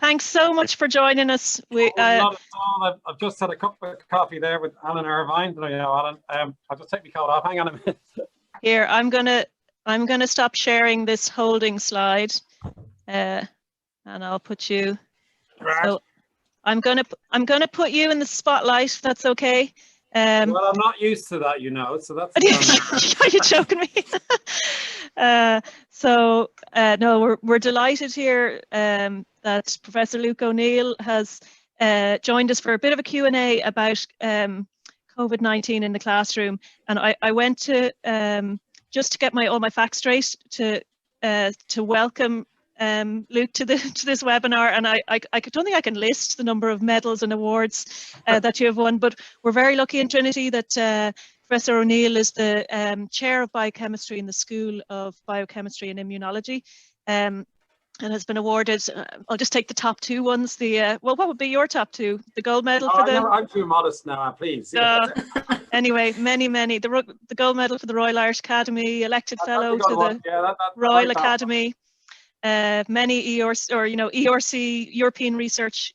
thanks so much for joining us. Not at all. I've just had a cup of coffee there with Alan Irvine. Alan, I'll just take my coat off. Hang on a minute. Here, I'm gonna stop sharing this holding slide, and I'll put you. Right. So I'm gonna put you in the spotlight. If that's okay. Well, I'm not used to that, so that's. Are you joking me? No, we're delighted here that Professor Luke O'Neill has joined us for a bit of a Q&A about COVID-19 in the classroom, and I went to just to get all my facts straight to welcome Luke to this webinar, and I don't think I can list the number of medals and awards that you have won, but we're very lucky in Trinity that Professor O'Neill is the chair of biochemistry in the School of Biochemistry and Immunology, and has been awarded. I'll just take the top two ones. What would be your top two? The gold medal for the. I'm too modest now, please. Anyway, many. The gold medal for the Royal Irish Academy, elected fellow to the Royal Academy. Many ERC, European Research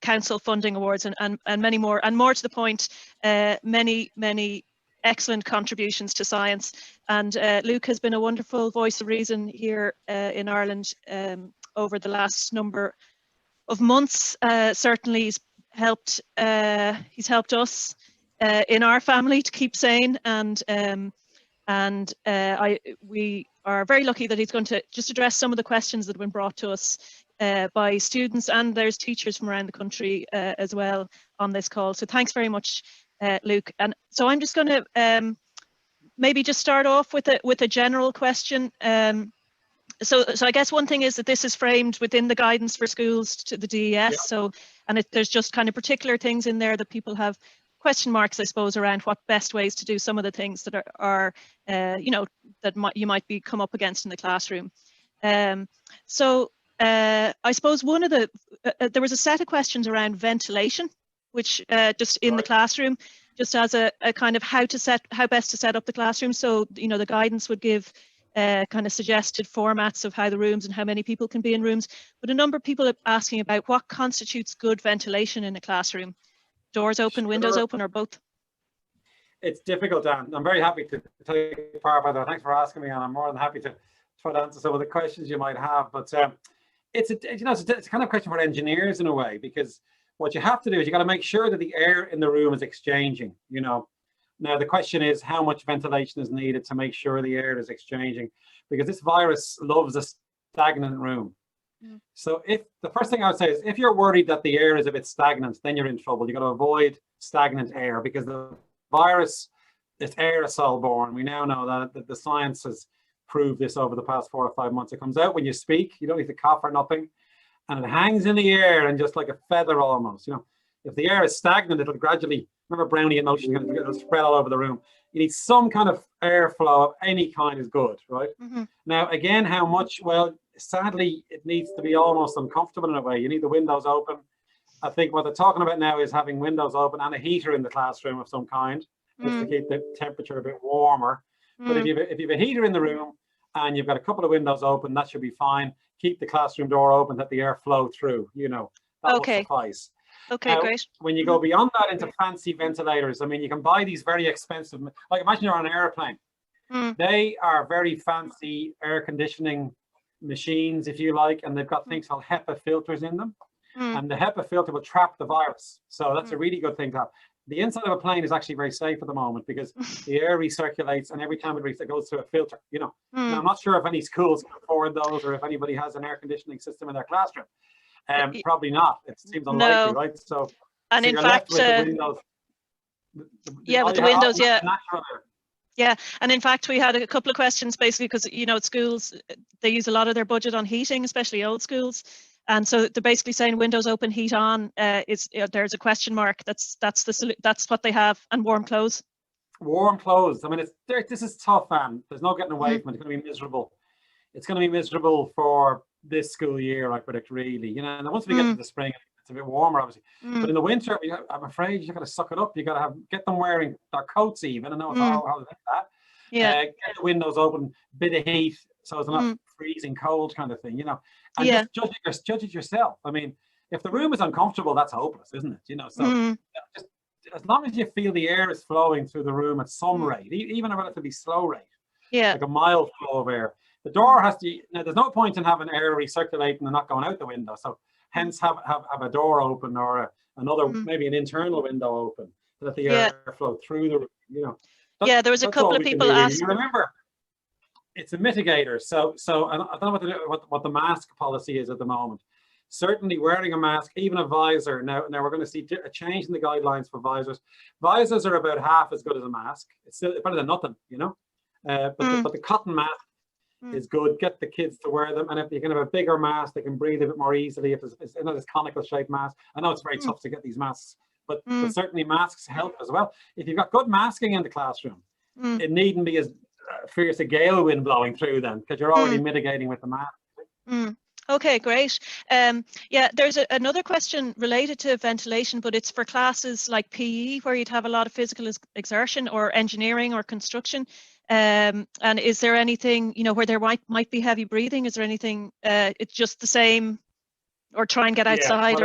Council funding awards, and many more. And more to the point, many excellent contributions to science. And Luke has been a wonderful voice of reason here in Ireland over the last number of months. Certainly, he's helped us in our family to keep sane, and we are very lucky that he's going to just address some of the questions that have been brought to us by students, and there's teachers from around the country as well on this call. So thanks very much, Luke. And so I'm just going to maybe just start off with a general question. So I guess one thing is that this is framed within the guidance for schools to the DES. Yeah. So, and there's just kind of particular things in there that people have question marks, I suppose, around what best ways to do some of the things that are that you might be come up against in the classroom. So I suppose one of the there was a set of questions around ventilation, which just in the classroom, just as a kind of how best to set up the classroom. So the guidance would give kind of suggested formats of how the rooms and how many people can be in rooms. But a number of people are asking about what constitutes good ventilation in a classroom. Doors open, windows open, or both? It's difficult, Anne. I'm very happy to take part by that. Thanks for asking me, and I'm more than happy to try to answer some of the questions you might have. But it's a kind of question for engineers in a way, because what you have to do is you got to make sure that the air in the room is exchanging. Now the question is how much ventilation is needed to make sure the air is exchanging, because this virus loves a stagnant room. So if the first thing I would say is, if you're worried that the air is a bit stagnant, then you're in trouble. You got to avoid stagnant air, because the virus is aerosol borne. We now know that the science has proved this over the past 4 or 5 months. It comes out when you speak. You don't need to cough or nothing, and it hangs in the air and just like a feather almost. If the air is stagnant, it'll gradually, remember Brownian motion, it'll spread all over the room. You need some kind of airflow of any kind is good, right? Mm-hmm. Now, again, how much? Well, sadly, it needs to be almost uncomfortable in a way. You need the windows open. I think what they're talking about now is having windows open and a heater in the classroom of some kind, just to keep the temperature a bit warmer. But if you have a heater in the room and you've got a couple of windows open, that should be fine. Keep the classroom door open, let the air flow through, that will suffice. Okay, great. When you go beyond that into fancy ventilators, I mean, you can buy these very expensive, like imagine you're on an airplane. They are very fancy air conditioning machines, if you like, and they've got things called HEPA filters in them. And the HEPA filter will trap the virus. So that's a really good thing to have. The inside of a plane is actually very safe at the moment, because the air recirculates, and every time it goes through a filter, Now, I'm not sure if any schools can afford those, or if anybody has an air conditioning system in their classroom. Probably not. It seems unlikely, right? So, and in fact, with the windows, with the windows, yeah. And in fact, we had a couple of questions basically because, schools, they use a lot of their budget on heating, especially old schools. And so they're basically saying windows open, heat on. There's a question mark. That's what they have. And warm clothes. Warm clothes. I mean, this is tough, Anne. There's no getting away from it. It's going to be miserable. It's going to be miserable for this school year, I predict, really. And once we get to the spring, it's a bit warmer, obviously. But in the winter, I'm afraid you got to suck it up. You got to get them wearing their coats even. I know it's how that. Yeah. Get the windows open, bit of heat, so it's not freezing cold kind of thing, and just judge it yourself. I mean, if the room is uncomfortable, that's hopeless, isn't it? So just as long as you feel the air is flowing through the room at some rate, even a relatively slow rate, like a mild flow of air. The door has to, there's no point in having air recirculating and not going out the window. So hence have a door open or another, maybe an internal window open to let the air flow through the room, there was a couple of people asking. Remember, it's a mitigator. So I don't know what the mask policy is at the moment. Certainly wearing a mask, even a visor. Now we're going to see a change in the guidelines for visors. Visors are about half as good as a mask. It's still better than nothing, but the cotton mask is good. Get the kids to wear them, and if you can have a bigger mask, they can breathe a bit more easily. If it's not this conical shaped mask, I know it's very tough to get these masks, but certainly masks help as well. If you've got good masking in the classroom, it needn't be as fierce a gale wind blowing through then, because you're already mitigating with the mask. Okay, great. There's another question related to ventilation, but it's for classes like PE, where you'd have a lot of physical exertion, or engineering or construction. And is there anything, where there might be heavy breathing? Is there anything, it's just the same, or try and get outside,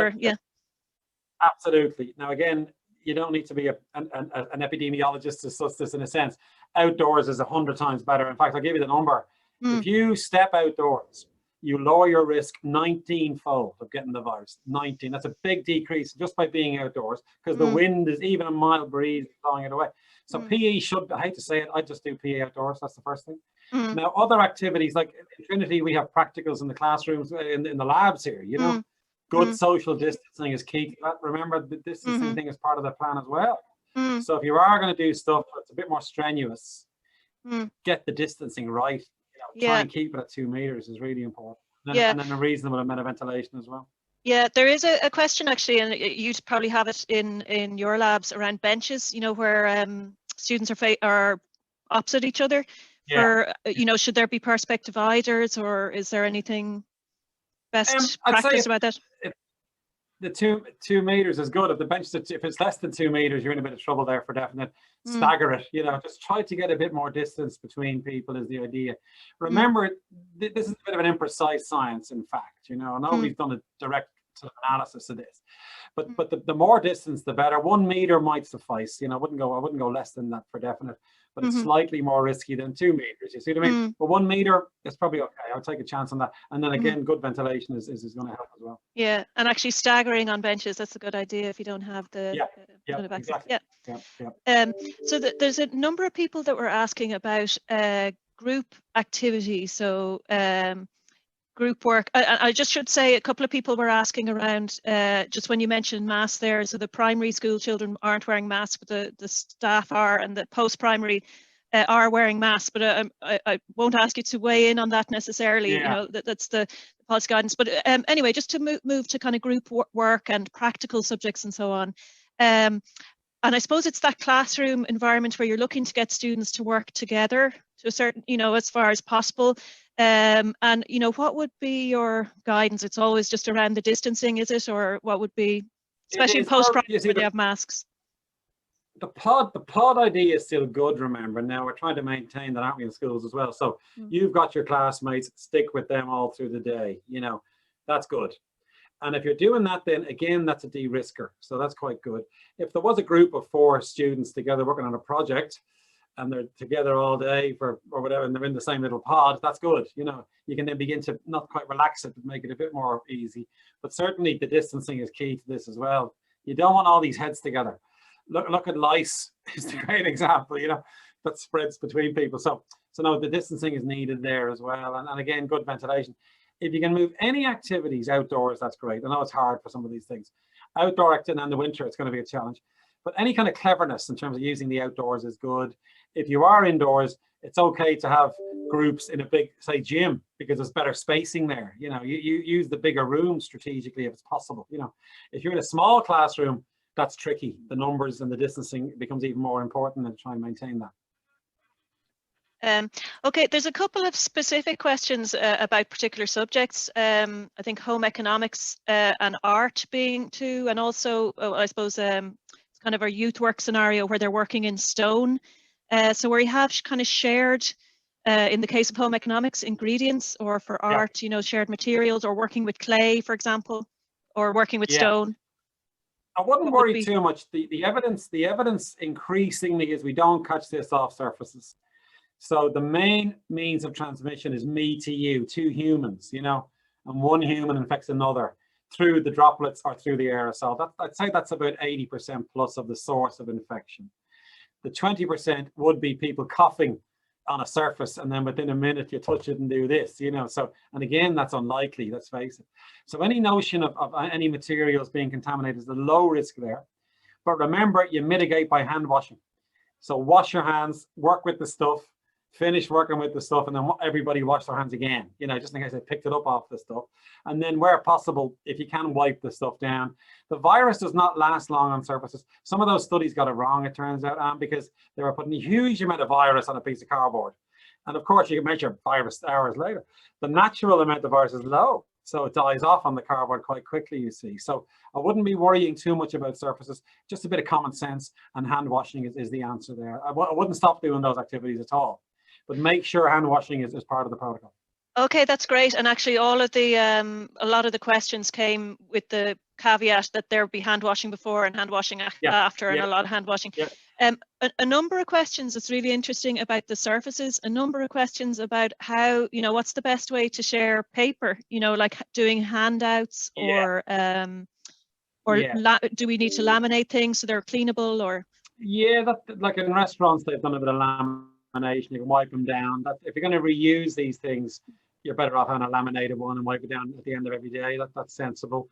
Absolutely. Now, again, you don't need to be an epidemiologist to suss this in a sense. Outdoors is 100 times better. In fact, I'll give you the number. If you step outdoors, you lower your risk 19-fold of getting the virus. 19. That's a big decrease just by being outdoors, because the wind is even a mild breeze blowing it away. So PE should, I hate to say it, I just do PE outdoors. That's the first thing. Now, other activities, like in Trinity, we have practicals in the classrooms, in the labs here, Good social distancing is key. Remember, the distancing thing is part of the plan as well. So if you are going to do stuff that's a bit more strenuous, get the distancing right. Try and keep it at 2 meters is really important. And then a reasonable amount of ventilation as well. Yeah, there is a question actually, and you'd probably have it in your labs, around benches, where students are opposite each other. For, should there be Perspex dividers, or is there anything best practice about that? The 2 meters is good. If the bench, if it's less than 2 meters, you're in a bit of trouble there for definite. Stagger it, just try to get a bit more distance between people is the idea. Remember, this is a bit of an imprecise science, in fact, nobody's done a direct analysis of this, but the more distance, the better. 1 meter might suffice, I wouldn't go less than that for definite, but it's slightly more risky than 2 meters, you see what I mean? But 1 meter is probably okay. I'll take a chance on that. And then again, good ventilation is going to help as well. Yeah, and actually staggering on benches, that's a good idea if you don't have the exactly. So there's a number of people that were asking about group activity, so group work. I just should say, a couple of people were asking around, just when you mentioned masks there, so the primary school children aren't wearing masks, but the staff are, and the post-primary are wearing masks, but I won't ask you to weigh in on that necessarily. That's the policy guidance. But anyway, just to move to kind of group work and practical subjects and so on. And I suppose it's that classroom environment where you're looking to get students to work together to a certain, as far as possible. And, what would be your guidance? It's always just around the distancing, is it? Or what would be, especially in post-primary where they have masks? The pod idea is still good, remember. Now we're trying to maintain that, aren't we, in schools as well? So you've got your classmates, stick with them all through the day, that's good. And if you're doing that, then again, that's a de-risker. So that's quite good. If there was a group of 4 students together working on a project, and they're together all day or whatever, and they're in the same little pod, that's good. You can then begin to not quite relax it, but make it a bit more easy. But certainly the distancing is key to this as well. You don't want all these heads together. Look at lice is a great example, that spreads between people. So no, the distancing is needed there as well. And again, good ventilation. If you can move any activities outdoors, that's great. I know it's hard for some of these things. Outdoor activity in the winter, it's going to be a challenge. But any kind of cleverness in terms of using the outdoors is good. If you are indoors, it's okay to have groups in a big, say, gym, because there's better spacing there. You use the bigger room strategically if it's possible. If you're in a small classroom, that's tricky. The numbers and the distancing becomes even more important, and try and maintain that. Okay, there's a couple of specific questions about particular subjects. I think home economics and art being two, and also I suppose it's kind of our youth work scenario where they're working in stone. So where you have kind of shared in the case of home economics, ingredients, or for art, you know, shared materials, or working with clay, for example, or working with stone? I wouldn't worry too much. The evidence increasingly is we don't catch this off surfaces. So the main means of transmission is me to you, two humans, you know, and one human infects another through the droplets or through the aerosol. I'd say that's about 80% plus of the source of infection. The 20% would be people coughing on a surface, and then within a minute you touch it and do this, you know. So, and again, that's unlikely, let's face it. So any notion of any materials being contaminated is a low risk there. But remember, you mitigate by hand washing. So wash your hands, work with the stuff, finish working with the stuff, and then everybody wash their hands again, you know, just in case they picked it up off the stuff. And then where possible, if you can, wipe the stuff down. The virus does not last long on surfaces. Some of those studies got it wrong, it turns out, because they were putting a huge amount of virus on a piece of cardboard. And of course, you can measure virus hours later. The natural amount of virus is low, so it dies off on the cardboard quite quickly, you see. So I wouldn't be worrying too much about surfaces. Just a bit of common sense, and hand washing is the answer there. I wouldn't stop doing those activities at all. But make sure hand washing is part of the protocol. Okay, that's great. And actually, all of the a lot of the questions came with the caveat that there would be hand washing before and hand washing after, and a lot of hand washing. A number of questions. It's really interesting about the surfaces. A number of questions about how, you know, what's the best way to share paper? You know, like doing handouts, or do we need to laminate things so they're cleanable, or? Yeah, that, like in restaurants, they've done a bit of lamination. You can wipe them down. If you're going to reuse these things, you're better off having a laminated one and wipe it down at the end of every day. That's sensible.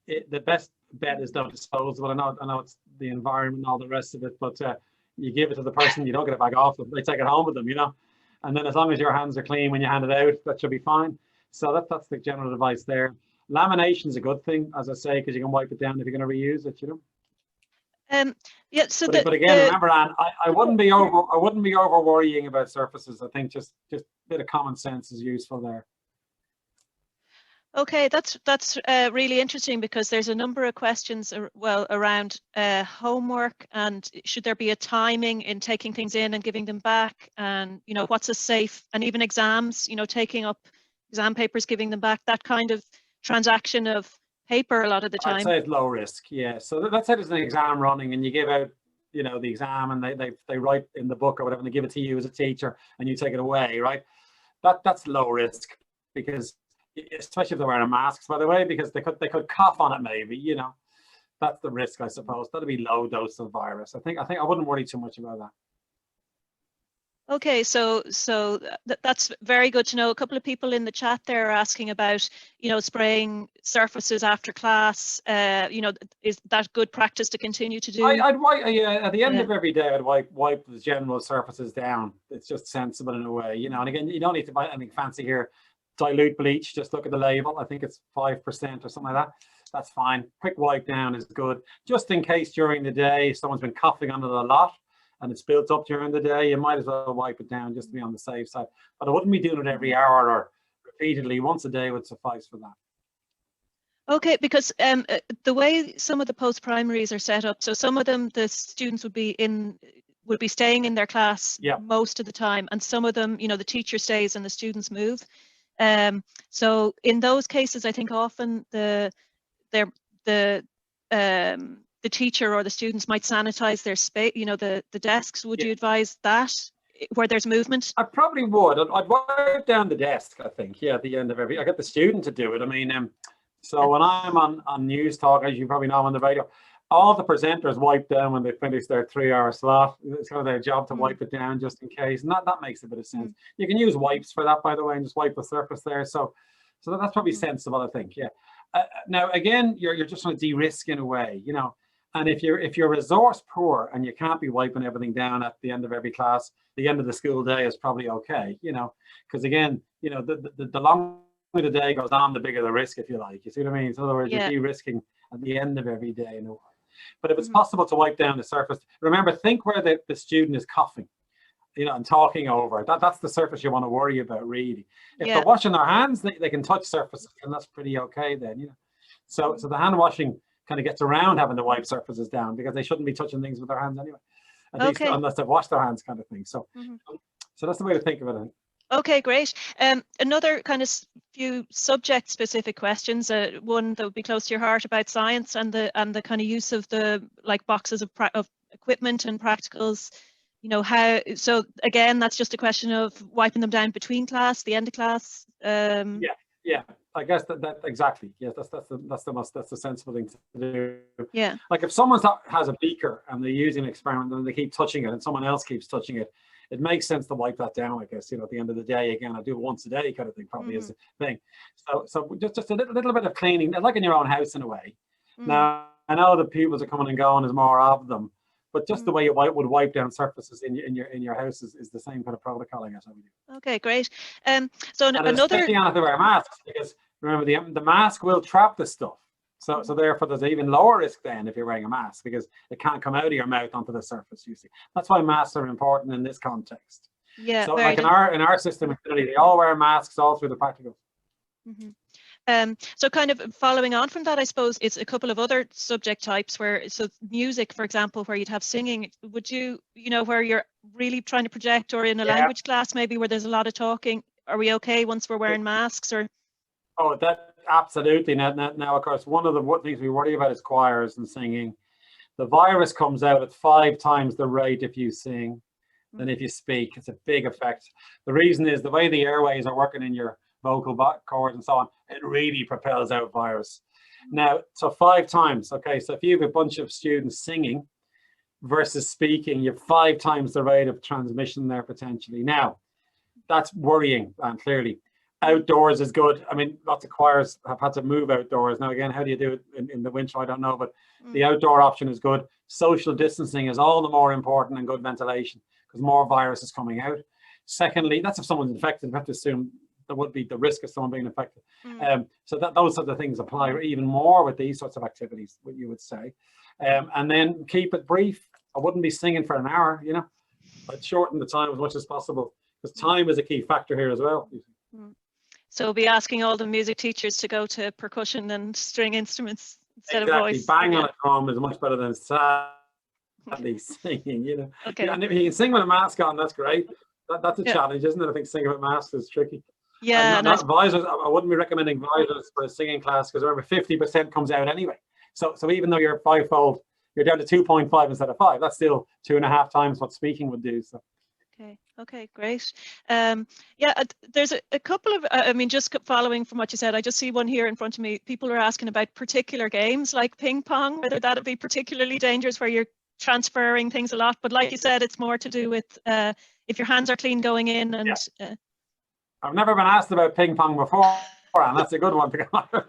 The best bet is don't dispose of it. I know it's the environment and all the rest of it, but you give it to the person, you don't get it back off them. They take it home with them, you know. And then as long as your hands are clean when you hand it out, that should be fine. So that's the general advice there. Lamination is a good thing, as I say, because you can wipe it down if you're going to reuse it, you know. So but again, remember, Anne, I wouldn't be over worrying about surfaces. I think just a bit of common sense is useful there. Okay, that's really interesting, because there's a number of questions around homework, and should there be a timing in taking things in and giving them back, and you know, what's a safe, and even exams, you know, taking up exam papers, giving them back, that kind of transaction of paper a lot of the time. I'd say it's low risk, yeah. So let's say there's an exam running and you give out, you know, the exam, and they write in the book or whatever, and they give it to you as a teacher and you take it away, right? That's low risk, because especially if they're wearing masks, by the way, because they could cough on it maybe, you know. That's the risk, I suppose. That'd be low dose of virus. I think I wouldn't worry too much about that. Okay, so that's very good to know. A couple of people in the chat there are asking about, you know, spraying surfaces after class. You know, is that good practice to continue to do? I'd wipe, at the end of every day, I'd wipe the general surfaces down. It's just sensible in a way, you know. And again, you don't need to buy anything fancy here. Dilute bleach, just look at the label. I think it's 5% or something like that. That's fine. Quick wipe down is good. Just in case during the day someone's been coughing on it a lot and it's built up during the day, you might as well wipe it down just to be on the safe side. But I wouldn't be doing it every hour or repeatedly. Once a day would suffice for that. Okay, because the way some of the post-primaries are set up, so some of them, the students would be staying in their class most of the time, and some of them, you know, the teacher stays and the students move. So in those cases, I think often the teacher or the students might sanitize their space, you know, the desks. Would you advise that where there's movement? I probably would. I'd wipe down the desk, I think, at the end of every, I get the student to do it. I mean, so when I'm on News Talk, as you probably know, I'm on the radio, all the presenters wipe down when they finish their 3-hour slot. It's kind of their job to wipe it down just in case, and that makes a bit of sense. You can use wipes for that, by the way, and just wipe the surface there. So that's probably sensible, I think. Yeah. Now again, you're just trying to de-risk in a way, you know. And if you're resource poor and you can't be wiping everything down at the end of every class, the end of the school day is probably okay, you know, because again, you know, the longer the day goes on, the bigger the risk, if you like. You see what I mean? So in other words, you're de-risking at the end of every day. You know? But if it's possible to wipe down the surface, remember, think where the student is coughing, you know, and talking over. That's the surface you want to worry about, really. If they're washing their hands, they can touch surfaces, and that's pretty okay then, you know. So the hand washing kind of gets around having to wipe surfaces down, because they shouldn't be touching things with their hands anyway, at least unless they've washed their hands, kind of thing. So so that's the way to think of it, I think. Okay, great. Another kind of few subject-specific questions. One that would be close to your heart about science and the kind of use of the boxes of equipment and practicals. You know, how? So again, that's just a question of wiping them down between class, the end of class. Yeah. I guess that exactly. Yes, that's the sensible thing to do. Yeah. Like if someone has a beaker and they're using an experiment and they keep touching it and someone else keeps touching it, it makes sense to wipe that down, I guess, at the end of the day. Again, I do it once a day kind of thing, probably is the thing. So just a little bit of cleaning, like in your own house in a way. Now, I know the pupils are coming and going, there's more of them, but just the way you would wipe down surfaces in your house is the same kind of protocol, I guess. Okay, great. So another. Especially on if they wear masks, because remember the mask will trap the stuff. So therefore, there's even lower risk then if you're wearing a mask, because it can't come out of your mouth onto the surface. You see, that's why masks are important in this context. Yeah. So like in our system, they all wear masks all through the practicals. So kind of following on from that, I suppose it's a couple of other subject types so music, for example, where you'd have singing. Would you where you're really trying to project, or in a language class maybe where there's a lot of talking? Are we okay once we're wearing masks? Or that absolutely. Now, of course, one of the things we worry about is choirs and singing. The virus comes out at 5 times the rate if you sing than if you speak. It's a big effect. The reason is the way the airways are working in your vocal cords and so on, it really propels out virus. Now, so 5 times. Okay, so if you have a bunch of students singing versus speaking, you have 5 times the rate of transmission there potentially. Now, that's worrying, and clearly. Outdoors is good. I mean, lots of choirs have had to move outdoors. Now, again, how do you do it in the winter? I don't know, but the outdoor option is good. Social distancing is all the more important, and good ventilation, because more virus is coming out. Secondly, that's if someone's infected. We have to assume there would be the risk of someone being infected. So those sort of things apply even more with these sorts of activities, what you would say. And then keep it brief. I wouldn't be singing for an hour, I'd shorten the time as much as possible, because time is a key factor here as well. So we'll be asking all the music teachers to go to percussion and string instruments instead of voice. Bang on a drum is much better than sadly singing, Okay. And if you can sing with a mask on, that's great. That's a challenge, isn't it? I think singing with masks is tricky. Yeah. Visors, I wouldn't be recommending visors for a singing class, because remember, 50% comes out anyway. So even though you're fivefold, you're down to 2.5 instead of 5. That's still 2.5 times what speaking would do. So. Okay, great. There's a couple of, just following from what you said, I just see one here in front of me. People are asking about particular games like ping pong, whether that would be particularly dangerous where you're transferring things a lot. But like you said, it's more to do with if your hands are clean going in. And I've never been asked about ping pong before, and that's a good one to come out of.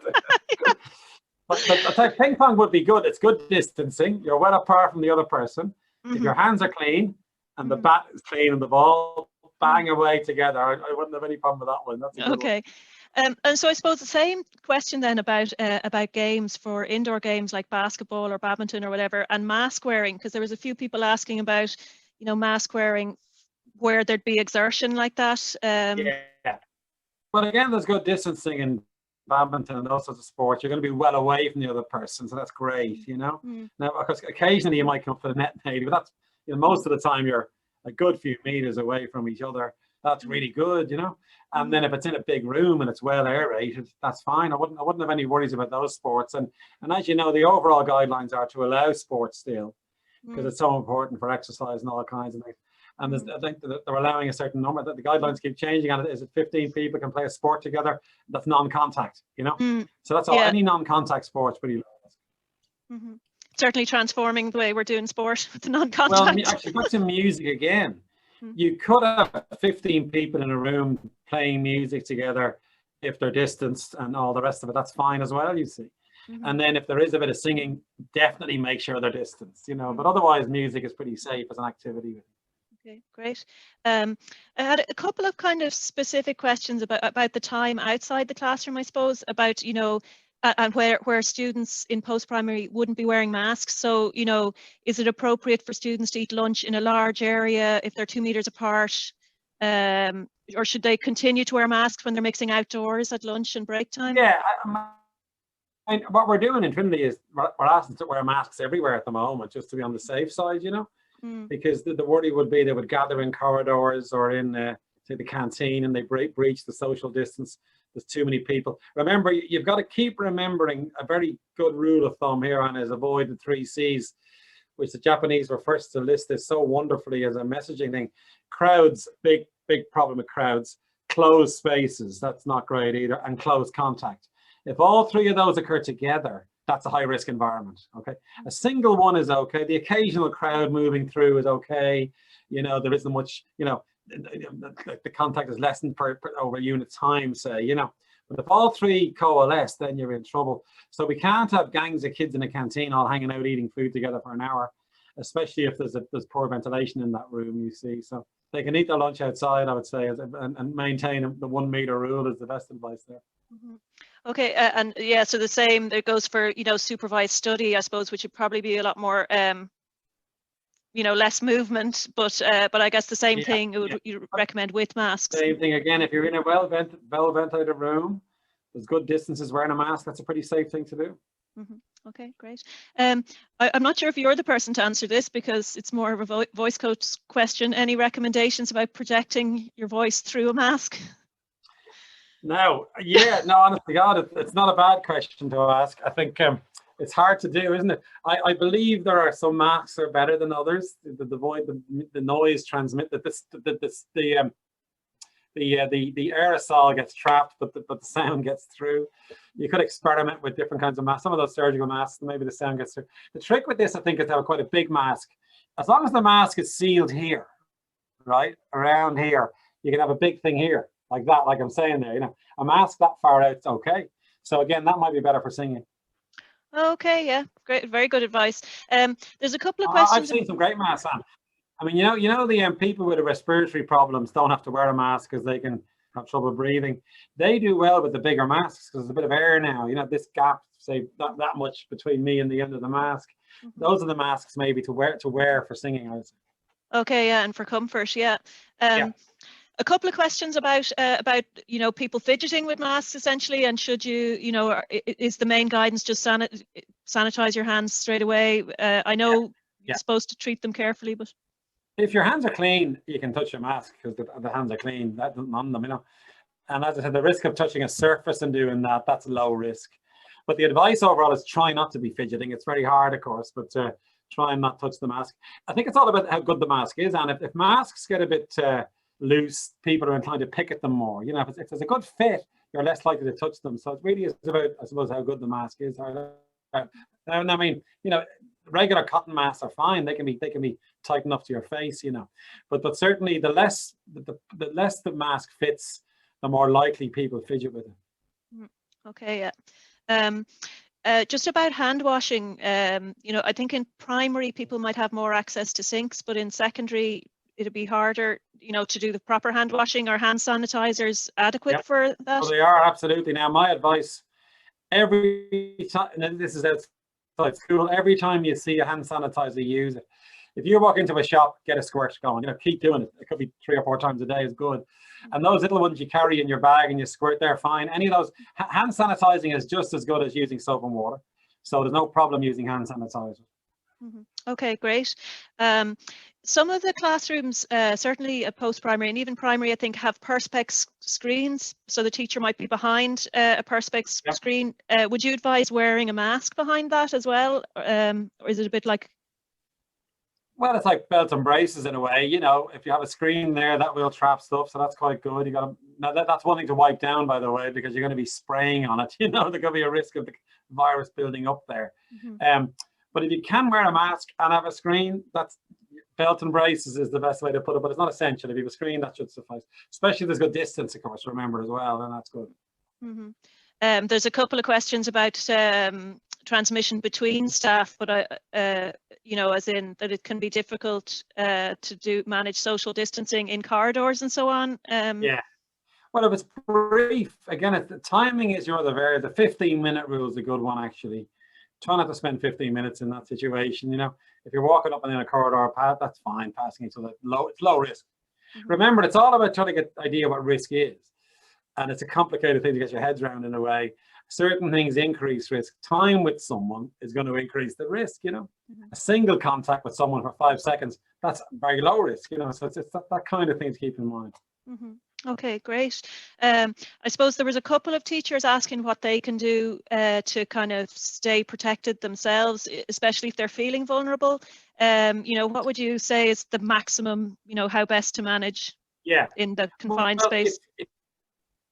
But I think ping pong would be good. It's good distancing. You're well apart from the other person. If your hands are clean, and the bat is clean and the ball, bang away together. I wouldn't have any problem with that one. That's a good one. And so I suppose the same question then about games, for indoor games like basketball or badminton or whatever, and mask wearing, because there was a few people asking about, mask wearing where there'd be exertion like that. But again, there's good distancing in badminton and those sorts of sports. You're going to be well away from the other person, so that's great, Now, of course, occasionally you might come up to the net maybe, but that's, most of the time you're a good few meters away from each other. That's really good, And then if it's in a big room and it's well aerated, that's fine. I wouldn't have any worries about those sports. And as you know, the overall guidelines are to allow sports still, because it's so important for exercise and all kinds of things. And I think that they're allowing a certain number. That the guidelines keep changing. And is it 15 people can play a sport together? That's non-contact, So that's all. Any non-contact sports pretty low. Certainly transforming the way we're doing sport with the non-contact. Well, actually, back to music again. You could have 15 people in a room playing music together if they're distanced and all the rest of it. That's fine as well, you see. And then if there is a bit of singing, definitely make sure they're distanced, But otherwise, music is pretty safe as an activity. Okay, great. I had a couple of kind of specific questions about the time outside the classroom, I suppose, about, and where students in post-primary wouldn't be wearing masks. So, is it appropriate for students to eat lunch in a large area if they're 2 meters apart? Or should they continue to wear masks when they're mixing outdoors at lunch and break time? Yeah, what we're doing in Trinity is we're asking to wear masks everywhere at the moment, just to be on the safe side, Because the worry would be they would gather in corridors or in say the canteen and they breach the social distance. There's too many people. Remember, you've got to keep remembering a very good rule of thumb here on is avoid the 3 C's, which the Japanese were first to list this so wonderfully as a messaging thing. Crowds, big problem with crowds. Closed spaces, that's not great either, and close contact. If all 3 of those occur together, that's a high risk environment. Okay, a single one is okay. The occasional crowd moving through is okay. There isn't much, the contact is lessened per over unit time, say, but if all 3 coalesce, then you're in trouble. So we can't have gangs of kids in a canteen all hanging out eating food together for an hour, especially if there's poor ventilation in that room, you see. So they can eat their lunch outside, I would say, and maintain the 1 meter rule is the best advice there. Mm-hmm. Okay, and yeah, so the same there goes for supervised study, I suppose, which would probably be a lot more less movement, but I guess the same thing you recommend with masks. Same thing again. If you're in a well ventilated room, there's good distances wearing a mask. That's a pretty safe thing to do. Mm-hmm. Okay, great. I'm not sure if you're the person to answer this because it's more of a voice coach question. Any recommendations about projecting your voice through a mask? No, honestly, God, it's not a bad question to ask. I think it's hard to do, isn't it? I believe there are some masks are better than others. The noise transmit that the aerosol gets trapped, but the sound gets through. You could experiment with different kinds of masks. Some of those surgical masks, maybe the sound gets through. The trick with this, I think, is to have quite a big mask. As long as the mask is sealed here, right around here, you can have a big thing here, like that, like I'm saying there. A mask that far out, it's okay. So again, that might be better for singing. Okay, yeah, great, very good advice. There's a couple of questions. I've seen some great masks, Anne. I mean, the people with respiratory problems don't have to wear a mask because they can have trouble breathing. They do well with the bigger masks because there's a bit of air now. This gap, say that much between me and the end of the mask. Mm-hmm. Those are the masks maybe to wear for singing, I would say. Okay, yeah, and for comfort, yeah. A couple of questions about people fidgeting with masks essentially, and should you is the main guidance just sanitize your hands straight away? I know you're supposed to treat them carefully, but if your hands are clean, you can touch your mask because the hands are clean. That doesn't on them, And as I said, the risk of touching a surface and doing that's low risk. But the advice overall is try not to be fidgeting. It's very hard, of course, but try and not touch the mask. I think it's all about how good the mask is, and if masks get a bit loose, people are inclined to pick at them more. If there's a good fit, you're less likely to touch them. So it really is about, I suppose, how good the mask is. I mean, regular cotton masks are fine. They can be tight enough to your face, But certainly the less the mask fits, the more likely people fidget with it. Okay, yeah. Just about hand washing, I think in primary people might have more access to sinks, but in secondary it'd be harder, to do the proper hand washing. Are hand sanitizers adequate for that? Well, they are, absolutely. Now, my advice, every time, and this is outside school, every time you see a hand sanitizer, use it. If you walk into a shop, get a squirt going. Keep doing it. It could be 3 or 4 times a day is good. And those little ones you carry in your bag and you squirt, they're fine. Any of those, hand sanitizing is just as good as using soap and water. So there's no problem using hand sanitizer. Mm-hmm. Okay, great. Some of the classrooms, certainly at post-primary and even primary, I think, have Perspex screens. So the teacher might be behind a Perspex screen. Would you advise wearing a mask behind that as well? Or is it a bit like... Well, it's like belts and braces in a way. If you have a screen there, that will trap stuff. So that's quite good. Now that's one thing to wipe down, by the way, because you're going to be spraying on it. There could be a risk of the virus building up there. Mm-hmm. But if you can wear a mask and have a screen, that's belt and braces is the best way to put it, but it's not essential. If you have a screen, that should suffice. Especially if there's good distance, of course, remember as well, and that's good. Mm-hmm. There's a couple of questions about transmission between staff, but as in that it can be difficult to manage social distancing in corridors and so on. Well, if it's brief, again, the timing is the 15-minute rule is a good one, actually. Try not to spend 15 minutes in that situation. If you're walking up and in a corridor path, that's fine, passing each other. It's low risk. Mm-hmm. Remember, it's all about trying to get an idea what risk is. And it's a complicated thing to get your heads around in a way. Certain things increase risk. Time with someone is going to increase the risk, Mm-hmm. A single contact with someone for 5 seconds, that's very low risk, So it's that kind of thing to keep in mind. Okay, great. I suppose there was a couple of teachers asking what they can do to kind of stay protected themselves, especially if they're feeling vulnerable. What would you say is the maximum, how best to manage in the confined space?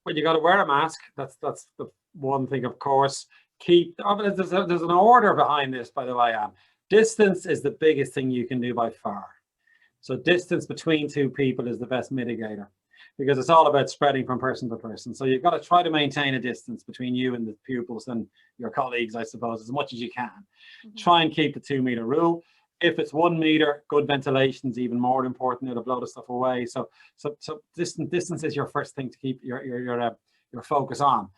Well, you got to wear a mask. That's the one thing, of course. There's an order behind this, by the way, Anne. Distance is the biggest thing you can do by far. So distance between two people is the best mitigator, because it's all about spreading from person to person. So you've got to try to maintain a distance between you and the pupils and your colleagues, I suppose, as much as you can. Try and keep the 2-meter rule. If it's 1 meter, good ventilation is even more important. It'll blow the stuff away. So distance is your first thing to keep your focus on.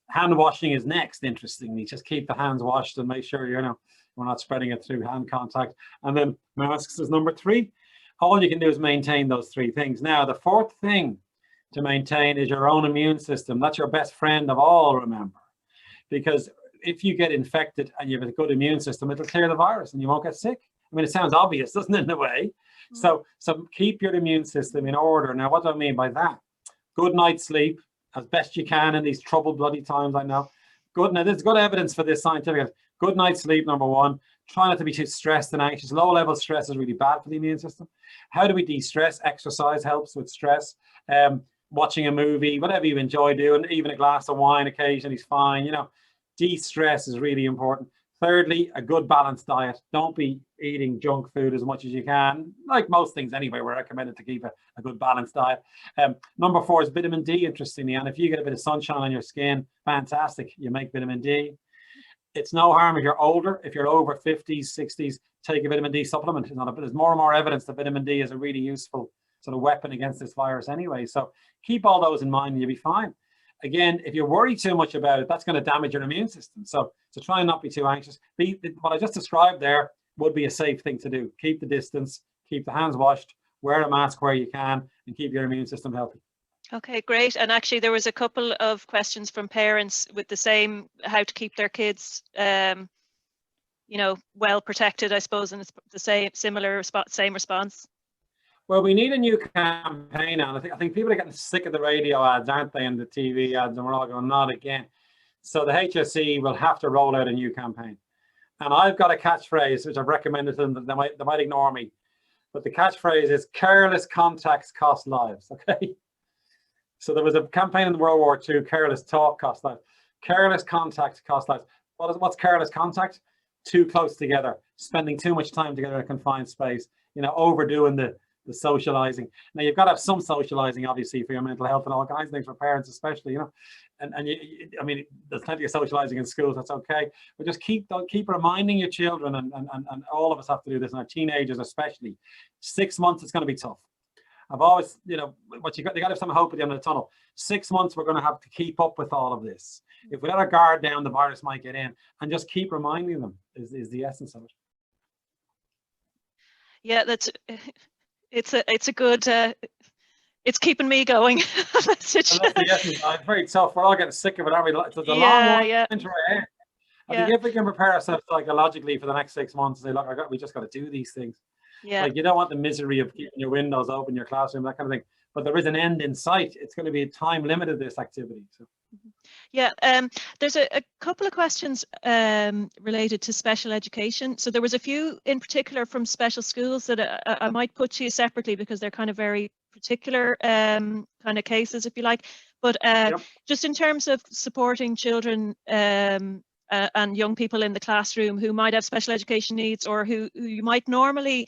Hand washing is next, interestingly. Just keep the hands washed and make sure we're not spreading it through hand contact. And then masks is number 3. All you can do is maintain those 3 things. Now, the 4th thing to maintain is your own immune system. That's your best friend of all, remember. Because if you get infected and you have a good immune system, it'll clear the virus and you won't get sick. I mean, it sounds obvious, doesn't it, in a way? So keep your immune system in order. Now, what do I mean by that? Good night's sleep, as best you can in these troubled bloody times, I know. Now, there's good evidence for this scientific. Good night's sleep, number 1. Try not to be too stressed and anxious. Low-level stress is really bad for the immune system. How do we de-stress? Exercise helps with stress. Watching a movie, whatever you enjoy doing, even a glass of wine occasionally is fine. De-stress is really important. Thirdly, a good balanced diet. Don't be eating junk food as much as you can. Like most things anyway, we're recommended to keep a good balanced diet. Number 4 is vitamin D, interestingly. And if you get a bit of sunshine on your skin, fantastic. You make vitamin D. It's no harm if you're older. If you're over 50s, 60s, take a vitamin D supplement. There's more and more evidence that vitamin D is a really useful sort of weapon against this virus anyway. So keep all those in mind and you'll be fine. Again, if you worry too much about it, that's going to damage your immune system. So try and not be too anxious. What I just described there would be a safe thing to do. Keep the distance, keep the hands washed, wear a mask where you can, and keep your immune system healthy. Okay, great. And actually, there was a couple of questions from parents with the same, how to keep their kids, well protected, I suppose, and it's the same response. Well, we need a new campaign, and I think people are getting sick of the radio ads, aren't they, and the TV ads, and we're all going, not again. So the HSE will have to roll out a new campaign. And I've got a catchphrase, which I've recommended to them, that they might ignore me. But the catchphrase is, careless contacts cost lives, okay? So there was a campaign in World War II, careless talk cost lives. Careless contact cost lives. What's careless contact? Too close together, spending too much time together in a confined space, overdoing the socializing. Now you've got to have some socializing, obviously, for your mental health and all kinds of things, for parents especially, I mean, there's plenty of socializing in schools, that's okay, but just keep reminding your children, and all of us have to do this, and our teenagers especially. 6 months, it's going to be tough. I've always, they got to have some hope at the end of the tunnel. 6 months, we're going to have to keep up with all of this. If we let our guard down, the virus might get in, and just keep reminding them is the essence of it. Yeah, it's a good, it's keeping me going. It's very tough. We're all getting sick of it, aren't we? It's a long one into our head. I think if we can prepare ourselves psychologically for the next 6 months and say, look, we just got to do these things. Yeah. Like, you don't want the misery of keeping your windows open, your classroom, that kind of thing. But there is an end in sight. It's going to be a time limited, this activity. So. Yeah, there's a couple of questions related to special education. So there was a few in particular from special schools that I might put to you separately, because they're kind of very particular kind of cases, if you like. But just in terms of supporting children and young people in the classroom who might have special education needs, or who you might normally,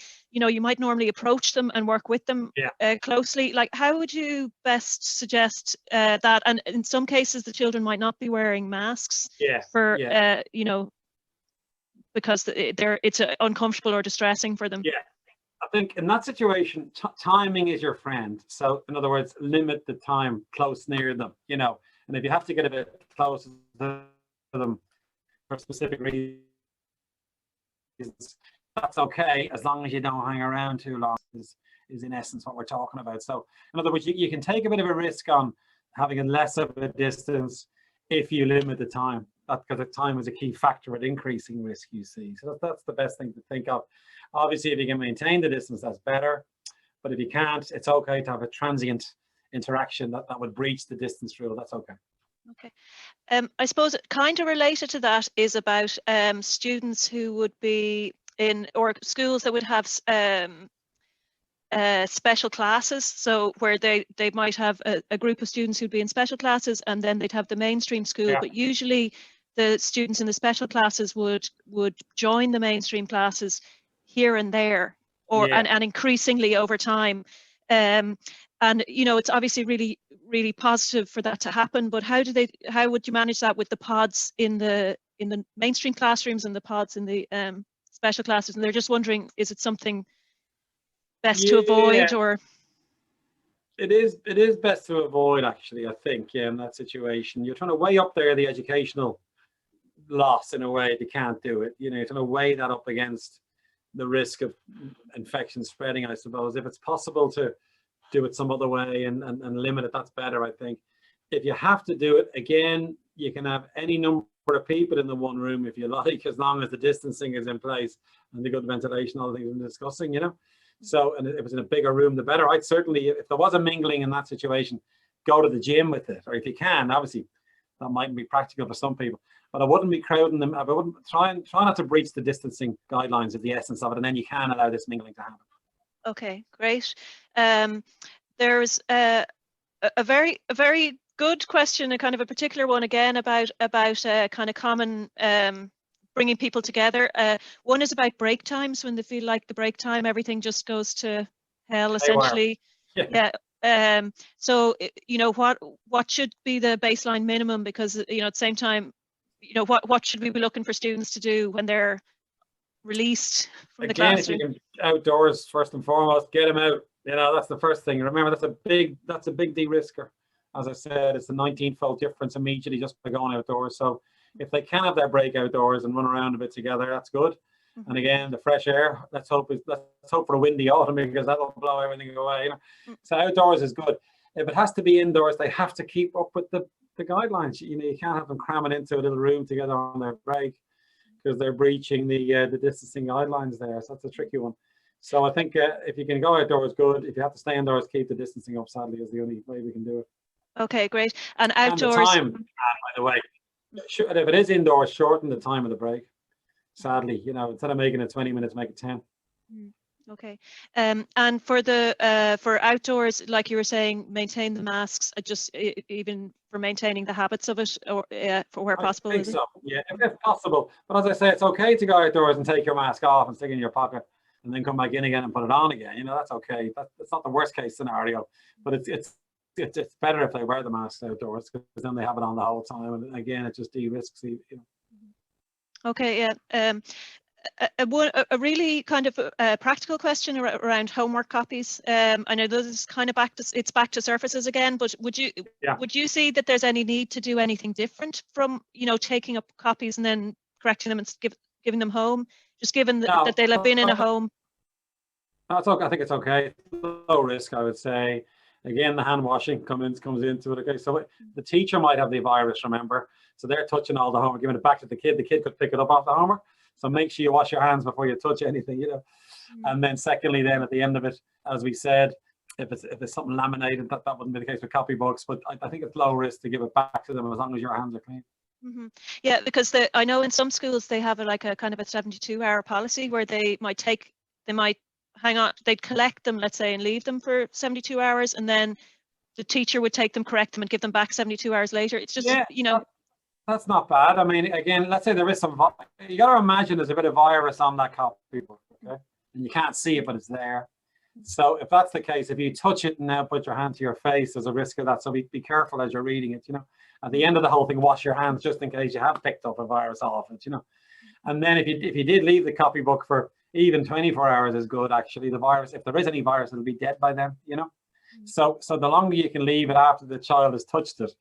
approach them and work with them closely. Like, how would you best suggest that? And in some cases, the children might not be wearing masks because it's uncomfortable or distressing for them. Yeah, I think in that situation, timing is your friend. So in other words, limit the time close near them, and if you have to get a bit closer to them for specific reasons, that's okay, as long as you don't hang around too long, is in essence what we're talking about. So in other words, you can take a bit of a risk on having a less of a distance if you limit the time, because the time is a key factor at increasing risk, you see. So that's the best thing to think of. Obviously, if you can maintain the distance, that's better. But if you can't, it's okay to have a transient interaction that would breach the distance rule, that's okay. Okay. I suppose kind of related to that is about students who would be in, or schools that would have special classes. So where they might have a group of students who'd be in special classes, and then they'd have the mainstream school. Yeah. But usually the students in the special classes would join the mainstream classes here and there, or Yeah. and increasingly over time. And you know, it's obviously really positive for that to happen. But how would you manage that with the pods in the mainstream classrooms and the pods in the special classes? And they're just wondering, is it something best to avoid, or? It is best to avoid, actually, I think, yeah, in that situation. You're trying to weigh up there the educational loss in a way you can't do it. You know, you're trying to weigh that up against the risk of infection spreading, I suppose. If it's possible to do it some other way and limit it, that's better, I think. If you have to do it, again, you can have any number of people in the one room if you like, as long as the distancing is in place and the good ventilation, all the things we're discussing, you know. So, and if it's in a bigger room, the better. I'd certainly, if there was a mingling in that situation, go to the gym with it, or if you can, obviously that mightn't be practical for some people, but I wouldn't be crowding them. I wouldn't try not to breach the distancing guidelines, is the essence of it, and then you can allow this mingling to happen. Okay, great. There's a very good question, a kind of a particular one again about kind of common bringing people together. One is about break times, when they feel like the break time everything just goes to hell, essentially. Yeah. So you know, what should be the baseline minimum? Because you know, at the same time, you know, what should we be looking for students to do when they're released from the classroom? If you can, outdoors first and foremost, get them out. You know, that's the first thing. Remember, that's a big de-risker. As I said, it's a 19-fold difference immediately just by going outdoors. So if they can have their break outdoors and run around a bit together, that's good. Mm-hmm. And again, the fresh air, let's hope for a windy autumn, because that'll blow everything away. You know? Mm-hmm. So outdoors is good. If it has to be indoors, they have to keep up with the guidelines. You know, you can't have them cramming into a little room together on their break, because they're breaching the distancing guidelines there. So that's a tricky one. So I think if you can go outdoors, good. If you have to stay indoors, keep the distancing up, sadly, is the only way we can do it. Okay, great. And outdoors. And the time, by the way, if it is indoors, shorten the time of the break. Sadly, you know, instead of making it 20 minutes, make it 10. Okay. And for outdoors, like you were saying, maintain the masks, just even for maintaining the habits of it, or for where possible. I think so. Yeah, if it's possible. But as I say, it's okay to go outdoors and take your mask off and stick it in your pocket and then come back in again and put it on again. You know, that's okay. That's not the worst case scenario, but it's better if they wear the mask outdoors, because then they have it on the whole time, and again, it just de-risks you know. Okay, yeah. A really kind of practical question around homework copies. I know this is kind of back to surfaces again, but would you see that there's any need to do anything different from, you know, taking up copies and then correcting them and giving them home, just given that they'll have been in a home? I think it's okay. Low risk, I would say. Again, the hand washing comes into it. Okay, so the teacher might have the virus, remember, so they're touching all the homework, giving it back to the kid. The kid could pick it up off the homework. So make sure you wash your hands before you touch anything, you know. And then secondly, then at the end of it, as we said, if it's something laminated, that wouldn't be the case with copybooks. But I think it's low risk to give it back to them as long as your hands are clean. Mm-hmm. Yeah, because I know in some schools they have a kind of a 72-hour policy where they might hang on, they'd collect them, let's say, and leave them for 72 hours, and then the teacher would take them, correct them, and give them back 72 hours later. It's just, you know. That's not bad. I mean, again, let's say there is some, you got to imagine there's a bit of virus on that copybook, okay? And you can't see it, but it's there. So if that's the case, if you touch it and now put your hand to your face, there's a risk of that. So be careful as you're reading it, you know. At the end of the whole thing, wash your hands just in case you have picked up a virus off it, you know. And then if you did leave the copybook for even 24 hours is good, actually. The virus, if there is any virus, it'll be dead by then, you know. So the longer you can leave it after the child has touched it,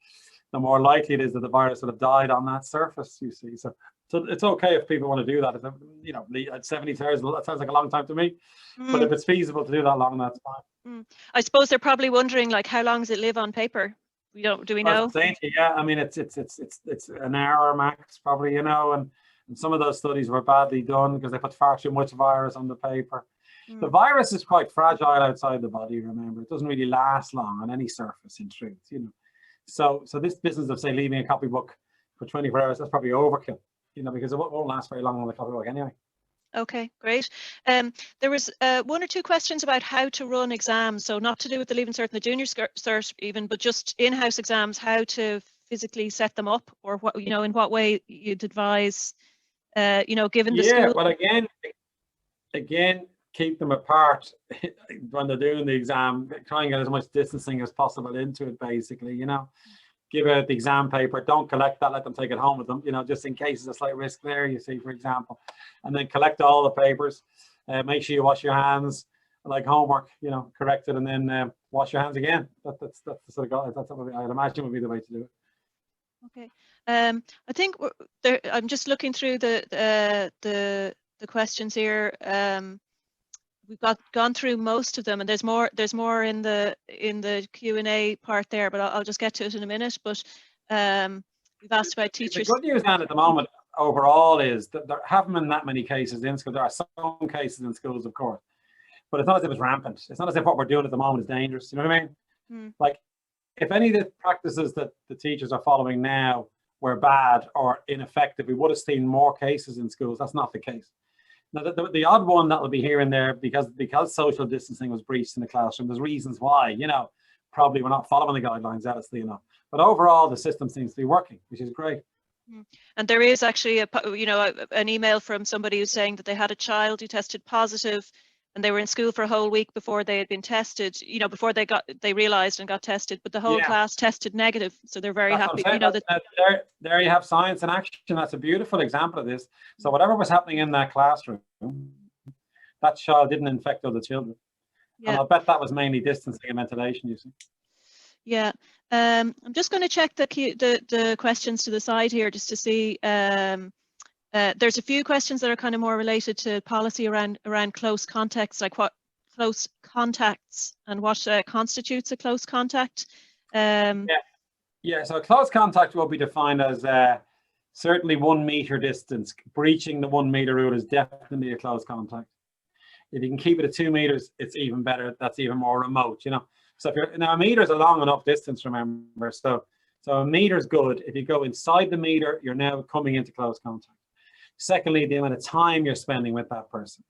the more likely it is that the virus will have died on that surface, you see. So it's okay if people want to do that. If, you know, at 72 hours, that sounds like a long time to me. But if it's feasible to do that long, that's fine. I suppose they're probably wondering, like, how long does it live on paper? Do we know? Yeah, I mean, it's an hour max, probably, you know, and some of those studies were badly done because they put far too much virus on the paper. The virus is quite fragile outside the body, remember. It doesn't really last long on any surface, in truth, you know. So this business of, say, leaving a copybook for 24 hours, that's probably overkill, you know, because it won't last very long on the copybook anyway. Okay, great. There was 1 or 2 questions about how to run exams. So not to do with the Leaving Cert and the Junior Cert even, but just in-house exams, how to physically set them up, or what, you know, in what way you'd advise, you know, given the school. Yeah, but again, keep them apart when they're doing the exam. Try and get as much distancing as possible into it, basically, you know. Give out the exam paper, don't collect that, let them take it home with them, you know, just in case there's a slight risk there, you see, for example. And then collect all the papers, make sure you wash your hands, like homework, you know, correct it, and then wash your hands again. That's the sort of, that's what I'd imagine would be the way to do it. Okay. I think I'm just looking through the questions here. We've gone through most of them, and there's more in the Q&A part there, but I'll just get to it in a minute. But we've asked about teachers. The good news, Anne, at the moment overall is that there haven't been that many cases in school. There are some cases in schools, of course, but it's not as if it's rampant. It's not as if what we're doing at the moment is dangerous. You know what I mean? Like, if any of the practices that the teachers are following now were bad or ineffective, we would have seen more cases in schools. That's not the case. Now, the odd one that will be here and there because social distancing was breached in the classroom, there's reasons why, you know, probably we're not following the guidelines, honestly enough. But overall, the system seems to be working, which is great. And there is actually an email from somebody who's saying that they had a child who tested positive, and they were in school for a whole week before they had been tested, you know, before they realized and got tested, but the whole class tested negative. So they're very happy, you know, that there you have science in action. That's a beautiful example of this. So whatever was happening in that classroom, that child didn't infect other children. And I'll bet that was mainly distancing and ventilation, you see. Yeah. I'm just going to check the questions to the side here just to see. There's a few questions that are kind of more related to policy around close contacts, like what close contacts and what constitutes a close contact. So a close contact will be defined as certainly 1 meter distance. Breaching the 1 meter rule is definitely a close contact. If you can keep it at 2 meters, it's even better. That's even more remote, you know. So if you're now, a meter is a long enough distance, remember. So a meter is good. If you go inside the meter, you're now coming into close contact. Secondly, the amount of time you're spending with that person.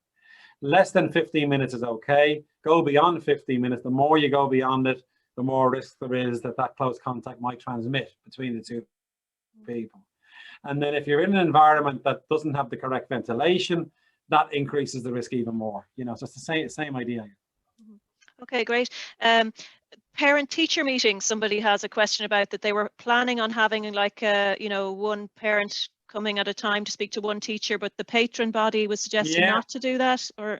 Less than 15 minutes is okay. Go beyond 15 minutes. The more you go beyond it, the more risk there is that close contact might transmit between the two people. And then if you're in an environment that doesn't have the correct ventilation, that increases the risk even more. You know, so it's the same idea. Okay, great. Parent-teacher meetings, somebody has a question about that. They were planning on having like, you know, 1 parent coming at a time to speak to 1 teacher, but the patron body was suggesting not to do that. Or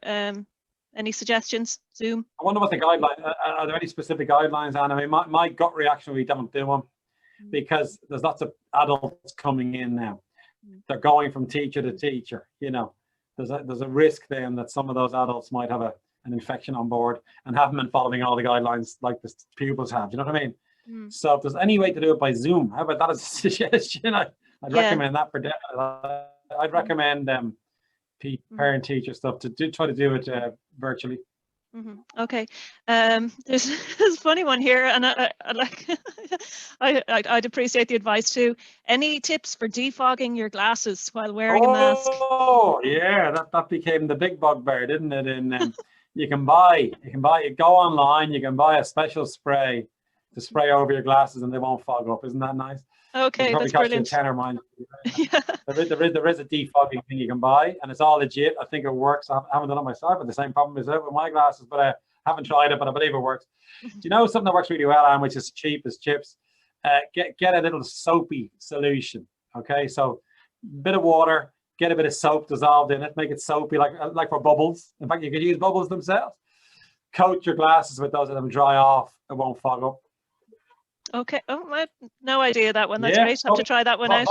any suggestions? Zoom? I wonder what the guidelines are. There any specific guidelines, Anne? I mean, my gut reaction, we don't do them because there's lots of adults coming in now. They're going from teacher to teacher. You know, there's a risk then that some of those adults might have an infection on board and haven't been following all the guidelines like the pupils have. Do you know what I mean? So if there's any way to do it by Zoom, how about that as a suggestion? I'd recommend that for definitely. I'd recommend parent teacher stuff to try to do it virtually. Okay. There's a funny one here, and I like I'd appreciate the advice too. Any tips for defogging your glasses while wearing a mask? Oh yeah, that became the big bugbear, didn't it? And you can go online, you can buy a special spray to spray over your glasses and they won't fog up. Isn't that nice? Okay, that's brilliant. There is a defogging thing you can buy, and it's all legit. I think it works. I haven't done it myself, but the same problem is with my glasses, but I haven't tried it, but I believe it works. Do you know something that works really well, Anne, which is cheap as chips? Get a little soapy solution. Okay, so a bit of water, get a bit of soap dissolved in it, make it soapy, like for bubbles. In fact, you could use bubbles themselves. Coat your glasses with those, let them dry off. It won't fog up. Okay. Oh, I had no idea that one. That's great. Have to try that one out.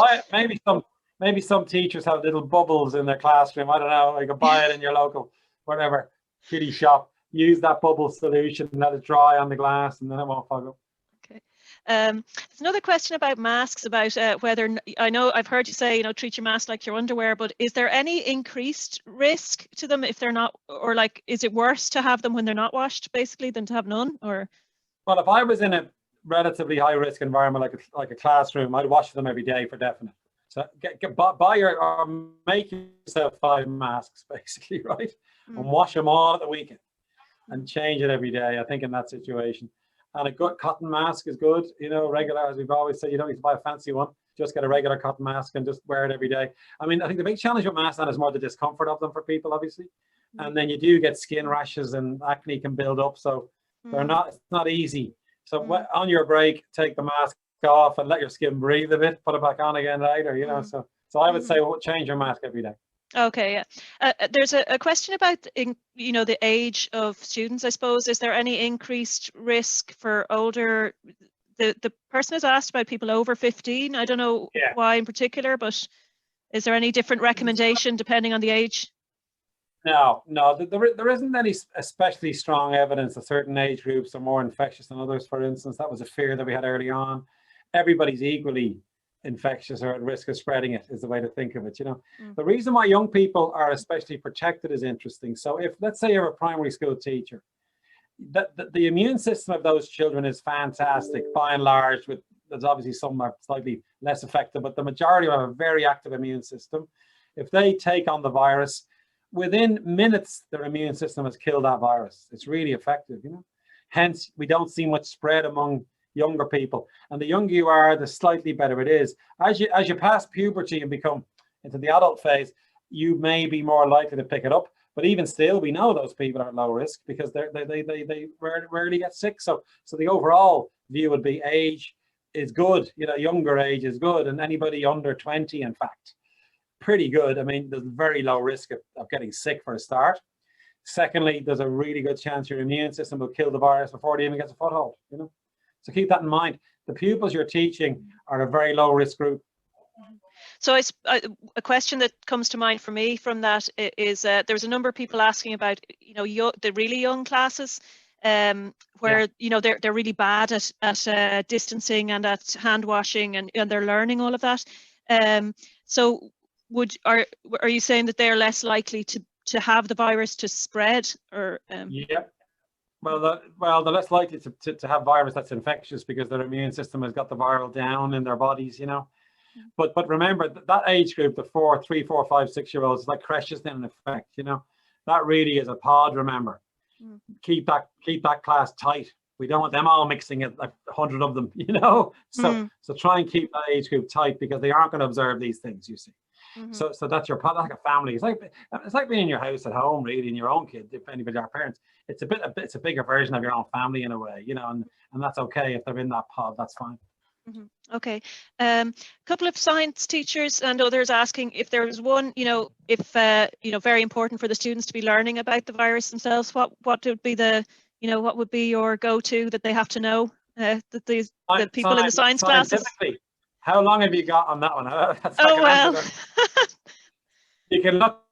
Maybe some teachers have little bubbles in their classroom. I don't know. You can buy it in your local, whatever, kiddie shop. Use that bubble solution and let it dry on the glass, and then it won't fog up. Okay. There's another question about masks, about whether, I know I've heard you say, you know, treat your mask like your underwear, but is there any increased risk to them if they're not, or like, is it worse to have them when they're not washed basically than to have none? Or? Well, if I was in a relatively high risk environment like a classroom, I'd wash them every day for definite. So buy or make yourself 5 masks basically, right? And wash them all at the weekend and change it every day, I think, in that situation. And a good cotton mask is good, you know, regular, as we've always said, you don't need to buy a fancy one, just get a regular cotton mask and just wear it every day. I mean, I think the big challenge with masks is more the discomfort of them for people, obviously. And then you do get skin rashes and acne can build up, so it's not easy. So on your break, take the mask off and let your skin breathe a bit, put it back on again later, you know. So I would say change your mask every day. Okay, yeah. There's a question about, you know, the age of students, I suppose. Is there any increased risk for older? The person has asked about people over 15. I don't know why in particular, but is there any different recommendation depending on the age? No, there isn't any especially strong evidence that certain age groups are more infectious than others, for instance. That was a fear that we had early on. Everybody's equally infectious or at risk of spreading it, is the way to think of it, you know. The reason why young people are especially protected is interesting. So if, let's say you're a primary school teacher, the immune system of those children is fantastic by and large. There's obviously some are slightly less effective, but the majority have a very active immune system. If they take on the virus, within minutes, their immune system has killed that virus. It's really effective, you know. Hence, we don't see much spread among younger people. And the younger you are, the slightly better it is. As you pass puberty and become into the adult phase, you may be more likely to pick it up. But even still, we know those people are at low risk because they rarely get sick. So the overall view would be age is good. You know, younger age is good, and anybody under 20, in fact, pretty good. I mean, there's very low risk of getting sick for a start. Secondly, there's a really good chance your immune system will kill the virus before it even gets a foothold, you know. So keep that in mind. The pupils you're teaching are a very low risk group. So a question that comes to mind for me from that is there's a number of people asking about, you know, the really young classes where, you know, they're really bad at distancing and at hand washing and they're learning all of that. So are you saying that they're less likely to have the virus to spread, or? Yeah. Well, they're less likely to have virus that's infectious because their immune system has got the viral down in their bodies, you know. But remember that age group, the 3, 4, 5, 6-year-olds, is like creches in effect, you know. That really is a pod. Remember, keep that class tight. We don't want them all mixing it, like 100 of them, you know. So try and keep that age group tight because they aren't going to observe these things, you see. So that's your pod, like a family. It's like being in your house at home, really, and your own kid. If anybody are parents, it's a bigger version of your own family in a way, you know, and that's okay if they're in that pod. That's fine. Okay. A couple of science teachers and others asking if there was one, you know, if you know, very important for the students to be learning about the virus themselves. What would be what would be your go-to that they have to know? That the people in the science classes. How long have you got on that one? Well. You can look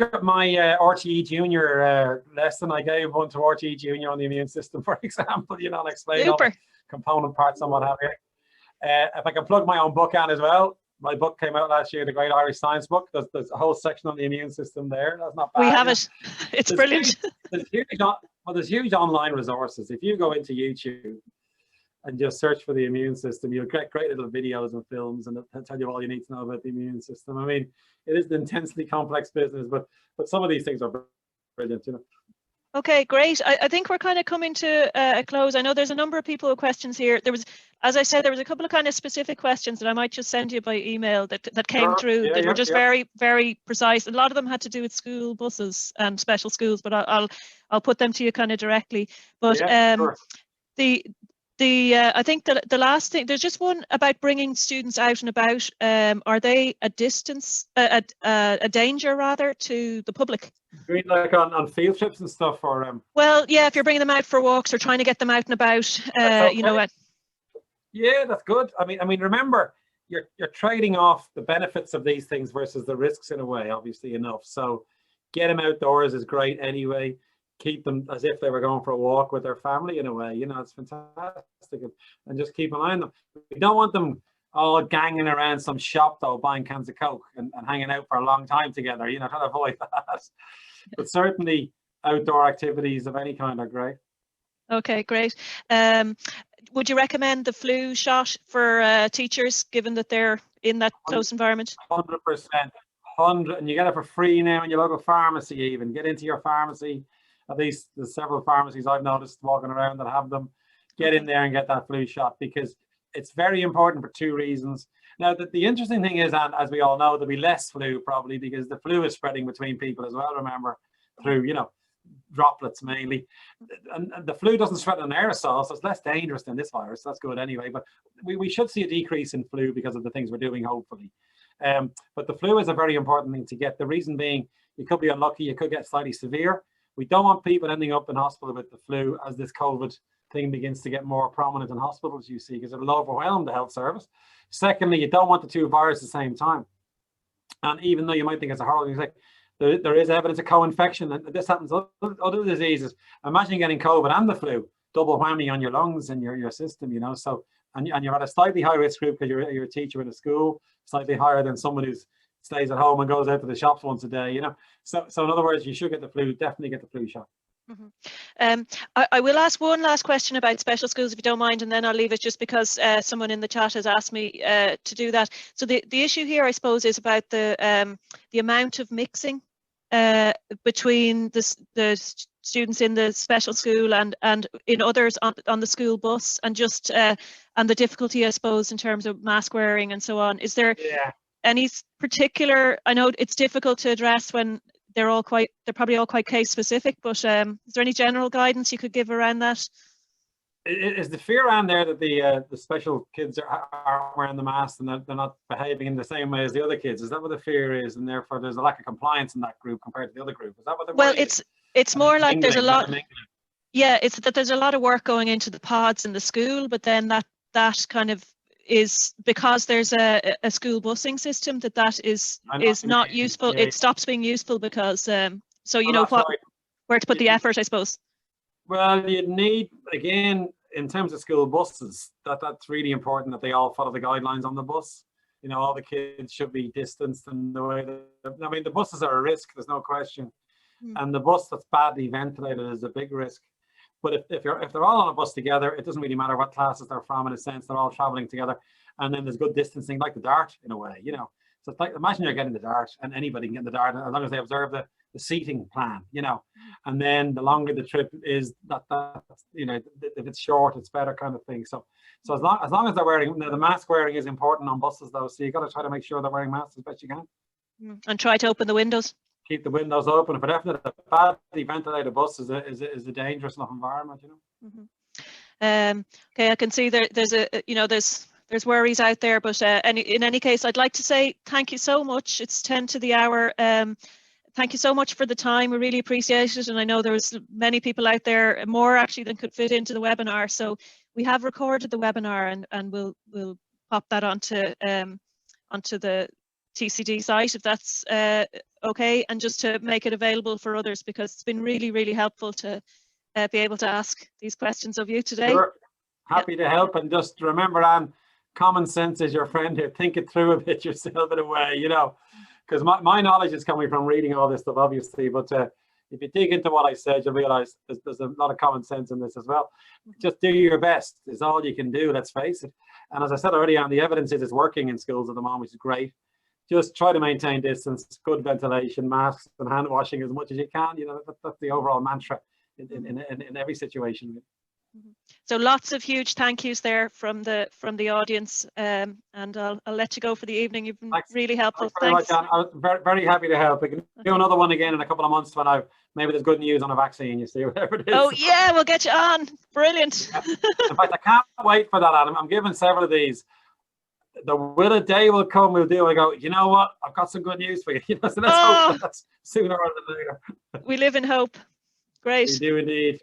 at my RTE Junior lesson. I gave one to RTE Junior on the immune system, for example, you know, and explain all the component parts and what have you. If I can plug my own book on as well, my book came out last year, The Great Irish Science Book. There's a whole section on the immune system there. That's not bad. We have it. It's brilliant. There's huge online resources. If you go into YouTube and just search for the immune system, you'll get great little videos and films, and they'll tell you all you need to know about the immune system. I mean, it is an intensely complex business, but some of these things are brilliant, you know. Okay, great. I think we're kind of coming to a close. I know there's a number of people with questions here. There was, as I said, there was a couple of kind of specific questions that I might just send you by email that came through that were just very, very precise. A lot of them had to do with school buses and special schools, but I'll put them to you kind of directly. But I think the last thing, there's just one about bringing students out and about. Are they a danger rather to the public? You mean like on field trips and stuff, or? Well, yeah, if you're bringing them out for walks or trying to get them out and about, you know what? Yeah, that's good. I mean, remember, you're trading off the benefits of these things versus the risks in a way, obviously enough. So, get them outdoors is great anyway. Keep them as if they were going for a walk with their family in a way, you know, it's fantastic. and just keep an eye on them. We don't want them all ganging around some shop though, buying cans of Coke and hanging out for a long time together, you know, trying to avoid that. But certainly outdoor activities of any kind are great. Okay, great. Would you recommend the flu shot for teachers, given that they're in that close environment? 100%. 100, and you get it for free now in your local pharmacy. Even get into your pharmacy. At least there's several pharmacies I've noticed walking around that have them. Get in there and get that flu shot, because it's very important for two reasons. Now, the interesting thing is, and as we all know, there'll be less flu probably because the flu is spreading between people as well. Remember, through droplets mainly, and the flu doesn't spread an aerosol, so it's less dangerous than this virus. That's good anyway. But we should see a decrease in flu because of the things we're doing, hopefully. But the flu is a very important thing to get. The reason being, you could be unlucky, you could get slightly severe. We don't want people ending up in hospital with the flu as this COVID thing begins to get more prominent in hospitals, you see, because it'll overwhelm the health service. Secondly, you don't want the two viruses at the same time. And even though you might think it's a horrible thing, there is evidence of co-infection, and this happens with other diseases. Imagine getting COVID and the flu, double whammy on your lungs and your system, you know. So, and you're at a slightly high risk group because you're a teacher in a school, slightly higher than someone who stays at home and goes out to the shops once a day, you know. So in other words, you should get the flu, definitely get the flu shot. Mm-hmm. I will ask one last question about special schools, if you don't mind, and then I'll leave it, just because someone in the chat has asked me to do that. So the issue here, I suppose, is about the amount of mixing between the students in the special school and in others on the school bus, and just and the difficulty, I suppose, in terms of mask wearing and so on. Is there any particular? I know it's difficult to address when they're probably all quite case specific, but is there any general guidance you could give around that? Is the fear around there that the special kids are wearing the masks and they're not behaving in the same way as the other kids? Is that what the fear is, and therefore there's a lack of compliance in that group compared to the other group? Is that what they're Well, it's more like there's a lot. Yeah, it's that there's a lot of work going into the pods in the school, but then that kind of is because there's a school busing system that is not useful. It stops being useful because so you know where to put the effort, I suppose. Well, you need, again, in terms of school buses, that's really important that they all follow the guidelines on the bus. You know, all the kids should be distanced in the way that, I mean, the buses are a risk, there's no question. And the bus that's badly ventilated is a big risk. But if they're all on a bus together, it doesn't really matter what classes they're from, in a sense, they're all traveling together. And then there's good distancing, like the dart in a way, you know. So it's like, imagine you're getting the dart, and anybody can get the dart as long as they observe the seating plan, you know. And then the longer the trip is, that you know, if it's short, it's better, kind of thing. So as long as they're wearing, the mask wearing is important on buses though. So you got to try to make sure they're wearing masks as best you can. And try to open the windows. Keep the windows open. But definitely, a badly ventilated bus is a dangerous enough environment, you know. Okay, I can see there's worries out there, but in any case, I'd like to say thank you so much. It's 10 to the hour. Thank you so much for the time. We really appreciate it. And I know there was many people out there, more actually than could fit into the webinar. So we have recorded the webinar, and we'll pop that onto the TCD site, if that's okay, and just to make it available for others, because it's been really, really helpful to be able to ask these questions of you today. Sure. Happy to help. And just remember, Anne, common sense is your friend here. Think it through a bit yourself in a way, you know. Because my knowledge is coming from reading all this stuff, obviously, but if you dig into what I said, you'll realize there's a lot of common sense in this as well. Just do your best is all you can do, let's face it. And as I said already on, the evidence is it's working in schools at the moment, which is great. Just try to maintain distance, good ventilation, masks and hand washing as much as you can. You know, that's the overall mantra in every situation. So lots of huge thank yous there from the audience, and I'll let you go for the evening. You've been really helpful. Thanks very much, Anne. I'm very, very happy to help. We can do another one again in a couple of months when maybe there's good news on a vaccine, you see, whatever it is. Oh yeah, we'll get you on. Brilliant. Yeah. In fact, I can't wait for that, Adam. I'm giving several of these. The day will come, we'll do. I go, you know what? I've got some good news for you. So let's hope that's sooner rather than later. We live in hope. Great. We do indeed.